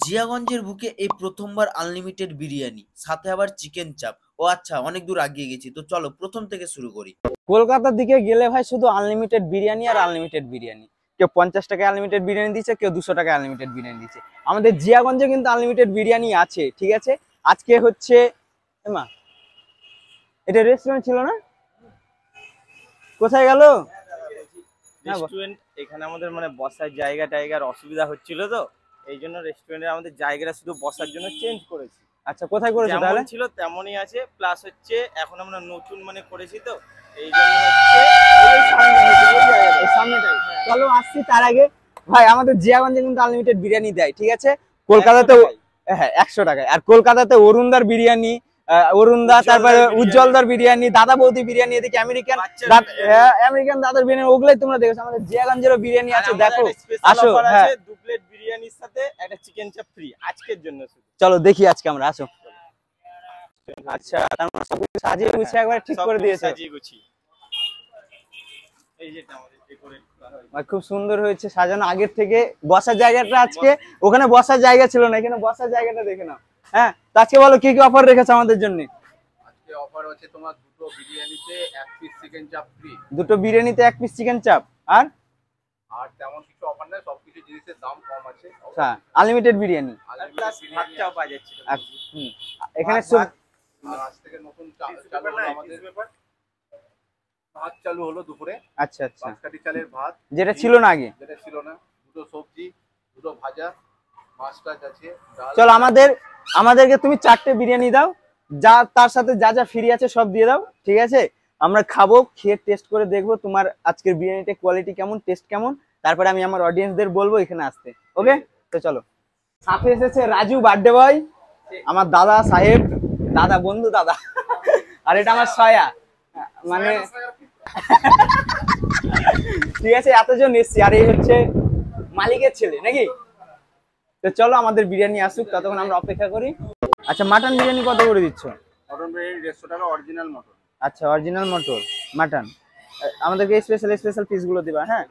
জিয়াগঞ্জের বুকে এই প্রথমবার আনলিমিটেড বিরিয়ানি, সাথে আবার চিকেন চাপ। ও আচ্ছা, অনেক দূর আগিয়ে গেছি, তো চলো প্রথম থেকে শুরু করি। কলকাতার দিকে গেলে ভাই শুধু আনলিমিটেড বিরিয়ানি আর আনলিমিটেড বিরিয়ানি। কেউ 50 টাকায় আনলিমিটেড বিরিয়ানি দিচ্ছে, কেউ 200 টাকায় আনলিমিটেড বিরিয়ানি দিচ্ছে। আমাদের জিয়াগঞ্জে কিন্তু আনলিমিটেড বিরিয়ানি আছে, ঠিক আছে। আজকে হচ্ছে এমা, এটা রেস্টুরেন্ট ছিল না? কোথায় গেল রেস্টুরেন্ট? এখানে আমাদের মানে বসার জায়গার অসুবিধা হচ্ছিল, তো এই জন্য রেস্টুরেন্টের আমাদের জায়গাটা শুধু বসার জন্য চেঞ্জ করেছি। আচ্ছা, কোথায় করেছো তাহলে? যেমন ছিল তেমনই আছে, প্লাস হচ্ছে এখন আমরা নতুন মানে করেছি, তো এই জন্য হচ্ছে সামনেটাই। চলো আসছি, তার আগে ভাই আমাদের জিয়াগঞ্জে কিন্তু আনলিমিটেড বিরিয়ানি দেয়, ঠিক আছে। কলকাতাতে হ্যাঁ 100 টাকায়, আর কলকাতাতে অরুণদার বিরিয়ানি, অরুণদা, তারপরে উজ্জ্বলদার বিরিয়ানি, দাদা বৌদি বিরিয়ানি, এদিকে আমেরিকান আমেরিকান দাদার বিরিয়ানি, ওগুলাই তোমরা দেখেছো। আমাদের জিয়াগঞ্জেরও বিরিয়ানি আছে, দেখো আসো। হ্যাঁ, 2 প্লেট বিরিয়ানির সাথে একটা চিকেন চাপ ফ্রি আজকের জন্য। চলো দেখি আজকে আমরা, আসো। আচ্ছা, তার মানে সবকিছু সাজিয়ে গুছিয়ে একবার ঠিক করে দিয়েছে। সাজিয়ে গুছিয়ে এই যেটা আমাদের ডেকোরেট করা হয়েছে, খুব সুন্দর হয়েছে সাজানো। আগের থেকে বসার জায়গাটা, আজকে ওখানে বসার জায়গা ছিল না, এখানে বসার জায়গাটা দেখে নাও। হ্যাঁ, আজকে বলো কি কি অফার রেখেছে আমাদের জন্য? আজকে অফার আছে তোমার দুটো বিরিয়ানিতে 1 পিস চিকেন চাপ ফ্রি। দুটো বিরিয়ানিতে 1 পিস চিকেন চাপ, আর তেমন কিছু অফার নাই, সবকিছু জিনিসের দাম কম আছে। আচ্ছা, আনলিমিটেড বিরিয়ানি, আর প্লাস ভাত চাও পাওয়া যাচ্ছে। এখানে সব আর আজ থেকে নতুন চালু হলো আমাদের ভাত চালু হলো দুপুরে। আচ্ছা আচ্ছা, বাঁশকাঠি চালের ভাত, যেটা ছিল না আগে, যেটা ছিল না। দুটো সবজি, দুটো ভাজা, মাছ টাছ আছে। চলো আমাদেরকে তুমি 4টে বিরিয়ানি দাও, যা তার সাথে যা যা ফ্রি আছে সব দিয়ে দাও, ঠিক আছে। আমরা খাবো, খেয়ে টেস্ট করে দেখবো তোমার আজকের বিরিয়ানিটা কোয়ালিটি কেমন, টেস্ট কেমন, তারপরে আমি আমার অডিয়েন্সদের বলবো এখানে আসতে। ওকে, তো চলো। সাথে এসেছে রাজু বার্থডে বয়, আমার দাদা সাহেব, দাদা বন্ধু দাদা, আর এটা আমার সয়া, মানে ঠিক আছে, এতজন এসছি। আর এই হচ্ছে মালিকের ছেলে নাকি। তো চলো আমাদের বিরিয়ানি আসুক, ততক্ষণ আমরা অপেক্ষা করি। আচ্ছা, মাটন বিরিয়ানি কত করে দিচ্ছ? মটন বিরিয়ানি 150 টাকা, অরিজিনাল মটন। আচ্ছা, অরিজিনাল মাটন। আমাদেরকে স্পেশাল পিসগুলো দিবা। হ্যাঁ,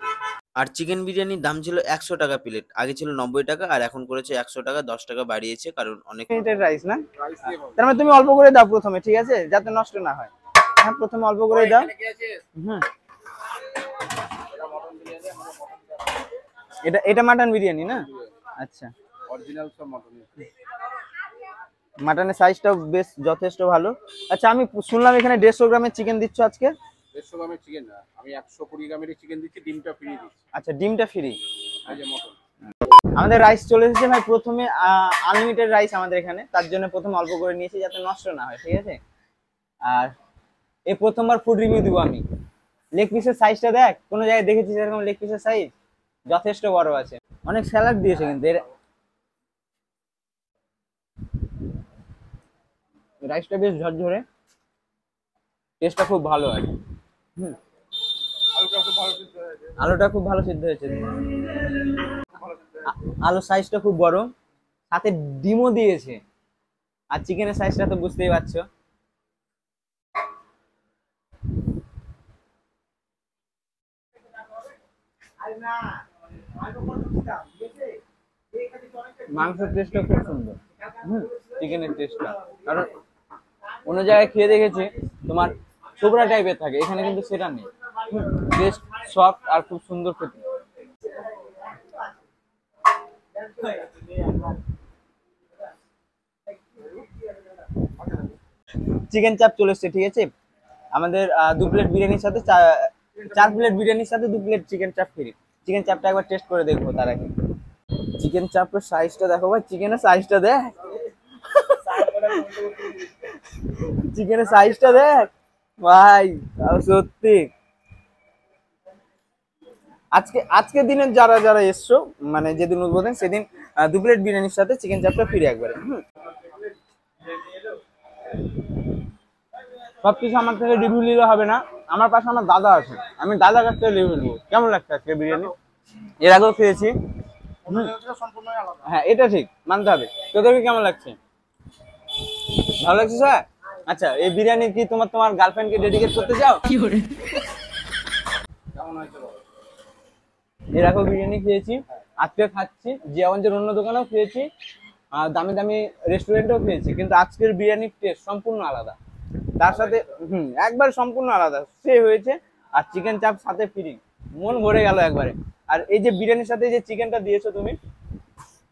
আর চিকেন বিরিয়ানির দাম ছিল 100 টাকা প্লেট, আগে ছিল 90 টাকা, আর এখন করেছে 100 টাকা, 10 টাকা বাড়িয়েছে, কারণ অনেক রাইস না। রাইস দিয়ে হবে। তার মানে তুমি অল্প করে দাও প্রথমে, ঠিক আছে, যাতে নষ্ট না হয়। হ্যাঁ, প্রথমে অল্প করে দাও। হুম, এটা মাটন বিরিয়ানি না? আচ্ছা, অরিজিনাল সব মটন। মাটনের সাইজটাও বেশ যথেষ্ট ভালো। আচ্ছা, আমি শুনলাম এখানে 150 গ্রামের চিকেন দিচ্ছ আজকে। 150 গ্রামের চিকেন না, আমি 120 গ্রামের চিকেন দিচ্ছি, ডিমটা ফ্রি দিচ্ছি। আচ্ছা, ডিমটা ফ্রি। এই যে মটন। আমাদের রাইস চলে এসেছে ভাই, প্রথমে আনলিমিটেড রাইস আমাদের এখানে, তার জন্য প্রথমে অল্প করে নিয়েছি যাতে নষ্ট না হয়, ঠিক আছে। আর এই প্রথমবার ফুড রিভিউ দিব আমি। লেগ পিসের সাইজটা দেখ, কোনো জায়গায় দেখেছিস এরকম লেগ পিসের সাইজ? যথেষ্ট বড় আছে। অনেক স্যালাড দিয়েছে কিন্তু রাইসটা বেশ ঝরঝরে, টেস্টটা খুব ভালো আছে। হুম, আলুটা খুব ভালো সিদ্ধ হয়েছে। আলুর সাইজটা খুব বড়, সাথে ডিমও দিয়েছে। আর চিকেনের সাইজটা তো বুঝতেই পারছো। মাংসের টেস্টটা খুব সুন্দর। চিকেনের টেস্টটা, কারণ অন্য জায়গায় খেয়ে দেখেছি তোমার ছোবরা টাইপের থাকে, এখানে কিন্তু সেটা নেই। টেস্ট সফট আর খুব সুন্দর খেতে। চিকেন চাপ চলে এসছে, ঠিক আছে। আমাদের 2 প্লেট বিরিয়ানির সাথে 4 প্লেট বিরিয়ানির সাথে 2 প্লেট চিকেন চাপ ফ্রি। চিকেন চাপটা একবার টেস্ট করে দেখবো তার আগে। চিকেন চাপের সাইজটা দেখো ভাই, চিকেনের সাইজটা দেখ, চিকেনের সাইজটা দেখ ভাই, সত্যি। আজকের দিনে যারা এসছো, মানে যেদিন উদ্বোধন সেদিন 2 প্লেট বিরিয়ানির সাথে চিকেন চাপটা ফ্রি একবারে। সবকিছু আমার থেকে রিভিউ নিলে হবে না, আমার পাশে আমার দাদা আছে, আমি দাদার কাছ থেকে রিভিউ নেবো। কেমন লাগছে আজকে বিরিয়ানি? এর আগেও খেয়েছি। হ্যাঁ, এটা ঠিক মানতে হবে। তোদেরকে কেমন লাগছে? ভালো লাগছে স্যার? আচ্ছা, এই বিরিয়ানি কি তোমার গার্লফ্রেন্ডকে ডেডিকেট করতে চাও? কেমন হয়েছে? এর আগেও বিরিয়ানি খেয়েছি, আজকে খাচ্ছি জিয়াগঞ্জের অন্য দোকানেও খেয়েছি, দামি দামি রেস্টুরেন্টেও খেয়েছি, কিন্তু আজকের বিরিয়ানির টেস্ট সম্পূর্ণ আলাদা। তার সাথে একবার সম্পূর্ণ আলাদা সে হয়েছে। আর চিকেন চাপ সাথে ফ্রি, মন ভরে গেল একবারে। আর এই যে বিরিয়ানির সাথে যে চিকেনটা দিয়েছো তুমি,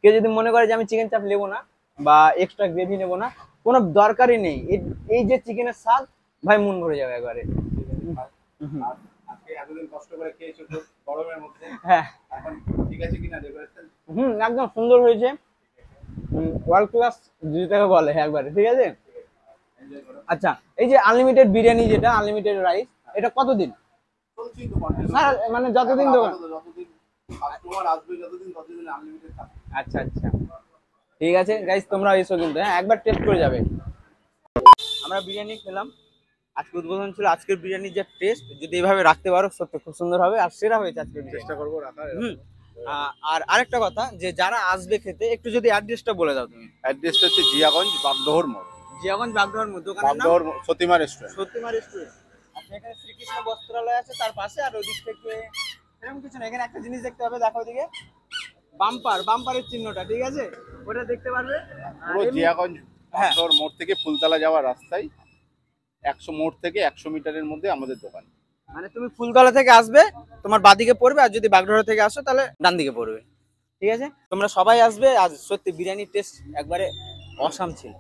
কেউ যদি মনে করে যে আমি চিকেন চাপ নেবো না বা এক্সট্রা গ্রেভি নেবো না, কোনো দরকারই নেই। এই যে চিকেনের স্বাদ ভাই মন ভরে যাবে একবারে। আজকে এতদিন কষ্ট করে খেয়েছো তো গরমের মধ্যে, হ্যাঁ এখন ঠিক আছে কিনা ডেকোরেশন? একদম সুন্দর হয়েছে, ওয়ার্ল্ড ক্লাস যেটাকে বলে একবারে, ঠিক আছে। আচ্ছা, এই যে আনলিমিটেড বিরিয়ানি, যেটা আনলিমিটেড রাইস, এটা কতদিন? চলছেই তো কন্টিনিউ, মানে যতদিন দোকান। যতদিন কাস্টমার আসবে ততদিন আনলিমিটেড থাকবে। আচ্ছা আচ্ছা, ঠিক আছে গাইস, তোমরা এসো কিন্তু, হ্যাঁ একবার টেস্ট করে যাবে। আমরা বিরিয়ানি খেলাম, আজকে উদ্বোধন ছিল। আজকের বিরিয়ানির যে টেস্ট যদি এভাবে রাখতে পারো সত্যি খুব সুন্দর হবে, আর সেরা হয়েছে আজকের বিরিয়ানি। চেষ্টা করবো রাখার। আর আরেকটা কথা, যে যারা আসবে খেতে, একটু যদি অ্যাড্রেসটা বলে দাও তুমি। অ্যাড্রেসটা হচ্ছে জিয়াগঞ্জ বাগদহর মোড়, জিয়াগঞ্জ বাগদহর মোড়, দোকানের নাম বাগদহর সতীমা রেস্টুরেন্ট। সত্যিমা রেস্টুরেন্ট। আচ্ছা, এখানে শ্রীকৃষ্ণ বস্ত্রালয় আছে তার পাশে, আর ওদিক থেকে এরকম কিছু না। এখানে একটা জিনিস দেখতে হবে, দেখো ওদিকে বাম্পারের চিহ্নটা, ঠিক আছে, ওটা দেখতে পারবে। পুরো জিয়াগঞ্জ বাগদহর মোড় থেকে ফুলতলা যাওয়ার রাস্তায় 100 মোড় থেকে 100 মিটারের মধ্যে আমাদের দোকান। মানে তুমি ফুলতলা থেকে আসবে, তোমার বাদিকে পড়বে, আর যদি বাগডোরা থেকে আসো তাহলে ডান দিকে পড়বে, ঠিক আছে। তোমরা সবাই আসবে, আজ সত্যি বিরিয়ানির টেস্ট একবারে অসাম ছিল।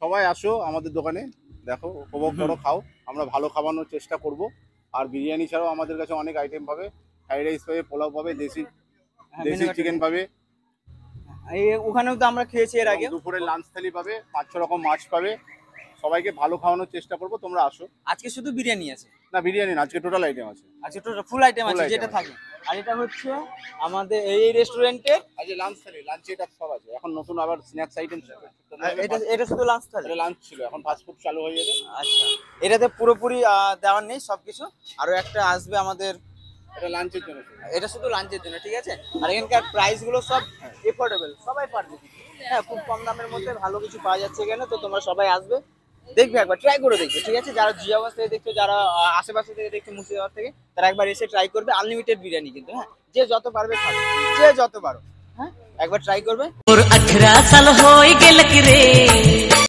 সবাই আসো আমাদের দোকানে, দেখো, উপভোগ করো, খাও। আমরা ভালো খাওয়ানোর চেষ্টা করব। আর বিরিয়ানি ছাড়াও আমাদের কাছে অনেক আইটেম পাবে, ফ্রাইড রাইস পাবে, পোলাও পাবে, দেশি চিকেন পাবে। ওখানেও তো আমরা খেয়েছি এর আগে। দুপুরে লাঞ্চ থালি পাবে, 5-6 রকম মাছ পাবে। সবাইকে ভালো খাওয়ানোর চেষ্টা করব, তোমরা আসো। আজকে শুধু বিরিয়ানি আছে না, বিরিয়ানি না, আজকে টোটাল আইটেম আছে। আজকে টোটাল ফুল আইটেম আছে, item যেটা আছে। থাকে। আর এটা হচ্ছে আমাদের এই রেস্টুরেন্টের, আজকে লাঞ্চ থালি, লাঞ্চে এটা সব আছে। এখন নতুন আবার স্ন্যাক্স আইটেম এটা শুধু লাঞ্চ থালি। লাঞ্চ ছিল, এখন ফাস্ট ফুড চালু হয়ে যাবে। আচ্ছা, এটাতে পুরোপুরি দেওয়ার নেই সবকিছু। আরো একটা আসবে আমাদের, এটা লাঞ্চের জন্য। এটা শুধু লাঞ্চের জন্য, ঠিক আছে। আর এখানকার প্রাইস গুলো সব এফোর্ডেবল, সবাই পারবে। হ্যাঁ, খুব কম দামের মধ্যে ভালো কিছু পাওয়া যাচ্ছে এখানে। তো তোমরা সবাই আসবে, দেখবে, একবার ট্রাই করে দেখবে, ঠিক আছে। যারা জিয়াগঞ্জ থেকে দেখছো, যারা আশেপাশে থেকে দেখছো, মুর্শিদাবাদ থেকে, তারা একবার এসে ট্রাই করবে। আনলিমিটেড বিরিয়ানি কিন্তু, হ্যাঁ, যে যত পারবে খাবে, যে যত পারো, হ্যাঁ একবার ট্রাই করবে। 18 साल हो गेल रे